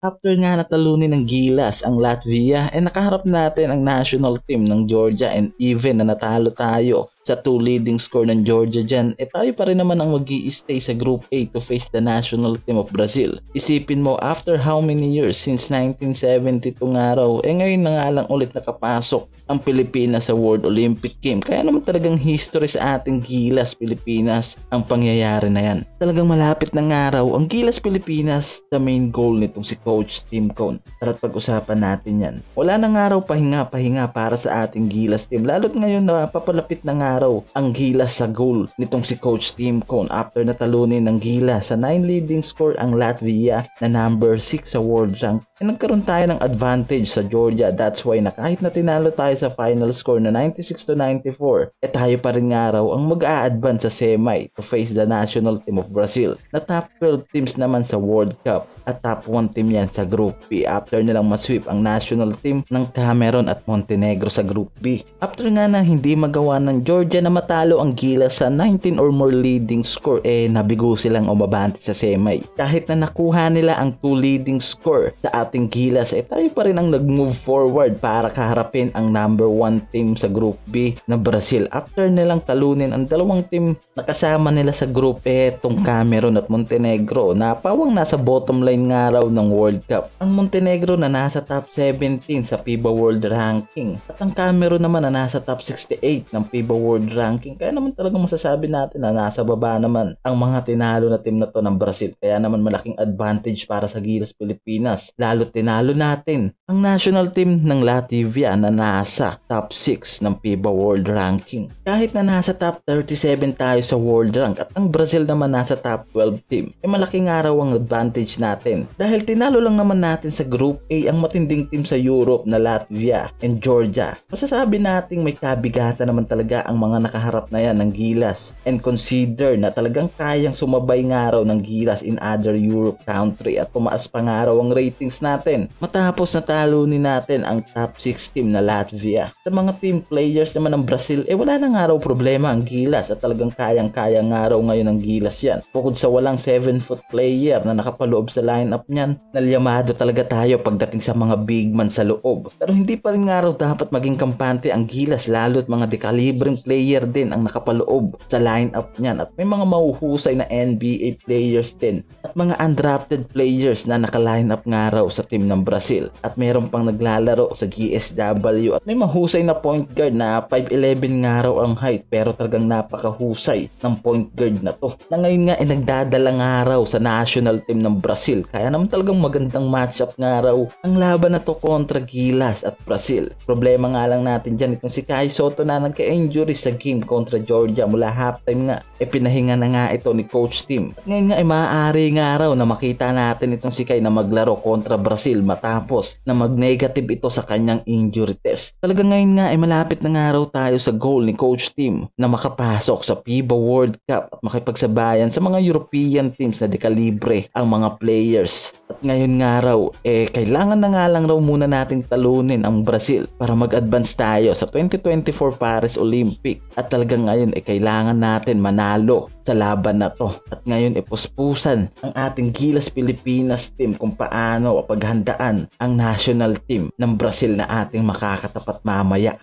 After nga natalunin ng Gilas ang Latvia, nakaharap natin ang national team ng Georgia, and even na natalo tayo sa 2 leading score ng Georgia dyan, tayo pa rin naman ang mag-i-stay sa Group A to face the national team of Brazil. Isipin mo, after how many years, since 1972 nga raw, ngayon na nga lang ulit nakapasok ang Pilipinas sa World Olympic Game. Kaya naman talagang history sa ating Gilas Pilipinas ang pangyayari na yan. Talagang malapit na nga raw ang Gilas Pilipinas sa main goal nitong si Coach Tim Cone. Tara't pag-usapan natin yan. Wala na nga raw pahinga-pahinga para sa ating Gilas team, lalo't ngayon na papalapit na nga raw ang Gilas sa goal nitong si Coach Tim Cone after natalunin ng Gilas sa 9 leading score ang Latvia na number 6 sa world rank. Nagkaroon tayo ng advantage sa Georgia. That's why na kahit na tinalo tayo sa final score na 96-94, tayo pa rin nga raw ang mag-a-advance sa semi to face the national team of Brazil na top 12 teams naman sa World Cup at top 1 team yan sa Group B after nilang masweep ang national team ng Cameroon at Montenegro sa Group B. After nga na hindi magawa ng Georgia na matalo ang Gilas sa 19 or more leading score, nabigo silang umabante sa semi. Kahit na nakuha nila ang 2 leading score sa ating Gilas, tayo pa rin ang nag-move forward para kaharapin ang number 1 team sa Group B na Brazil. After nilang talunin ang dalawang team na kasama nila sa Group A, tong Cameroon at Montenegro na pawang nasa bottom line nga raw ng World Cup. Ang Montenegro na nasa top 17 sa FIBA World Ranking at ang Cameroon naman na nasa top 68 ng FIBA World Ranking. Kaya naman talagang masasabi natin na nasa baba naman ang mga tinalo na team na to ng Brazil. Kaya naman malaking advantage para sa Gilas Pilipinas. Lalo tinalo natin ang national team ng Latvia na nasa top 6 ng FIBA World Ranking. Kahit na nasa top 37 tayo sa World Rank at ang Brazil naman nasa top 12 team, malaking araw ang advantage natin. Dahil tinalo lang naman natin sa Group A ang matinding team sa Europe na Latvia and Georgia. Masasabi nating may kabigatan naman talaga ang mga nakaharap na yan ng Gilas, and consider na talagang kayang sumabay nga raw ng Gilas in other Europe country at tumaas pa nga raw ang ratings natin matapos natalunin natin ang top 6 team na Latvia. Sa mga team players naman ng Brazil, wala na nga raw problema ang Gilas at talagang kayang-kaya nga raw ngayon ang Gilas yan. Bukod sa walang 7-foot player na nakapaloob sa lineup niyan, nalyamado talaga tayo pagdating sa mga big man sa loob. Pero hindi pa rin nga raw dapat maging kampante ang Gilas, lalo't mga dekalibreng player din ang nakapaloob sa lineup niyan at may mga mahuhusay na NBA players din at mga undrafted players na naka-lineup nga raw sa team ng Brazil at meron pang naglalaro sa GSW at may mahusay na point guard na 5'11 nga raw ang height pero talagang napakahusay ng point guard na to na ngayon nga nagdadala nga raw sa national team ng Brazil. Kaya naman talagang magandang matchup nga raw ang laban na to kontra Gilas at Brazil. Problema nga lang natin dyan itong si Kai Sotto na nagka-injury sa game kontra Georgia mula halftime nga. Pinahinga na nga ito ni Coach Tim. At ngayon nga maaari nga raw na makita natin itong si Kai na maglaro kontra Brazil matapos na mag-negative ito sa kanyang injury test. Talaga ngayon nga malapit na nga raw tayo sa goal ni Coach Tim na makapasok sa FIBA World Cup at makipagsabayan sa mga European teams na dekalibre ang mga players. At ngayon nga raw, kailangan na nga lang raw muna nating talunin ang Brazil para mag-advance tayo sa 2024 Paris Olympic. At talagang ngayon, kailangan natin manalo sa laban na to. At ngayon, puspusan ang ating Gilas Pilipinas team kung paano paghandaan ang national team ng Brazil na ating makakatapat mamaya